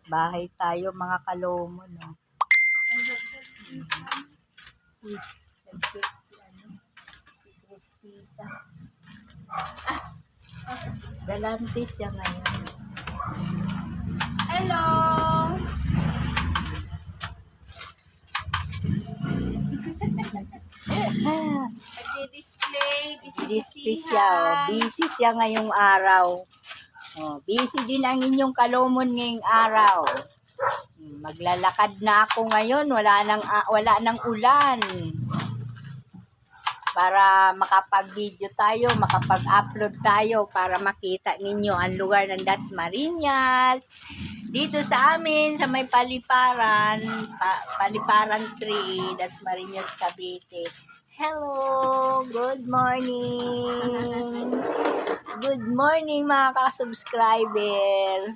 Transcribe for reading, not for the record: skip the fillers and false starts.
Bahay tayo mga kalomo, no? Si Cristita. Galante siya ngayon. Hello! Nagdi-display, Display siya, oh. Busy siya ngayong araw. Oh, busy din ang inyong kalomon ngayong araw. Maglalakad na ako ngayon, wala nang ulan. Para makapag-video tayo, makapag-upload tayo para makita ninyo ang lugar ng Dasmariñas. Dito sa amin, sa may Paliparan, Paliparan 3, Dasmariñas, Cavite. Hello! Good morning! Good morning mga ka-subscriber!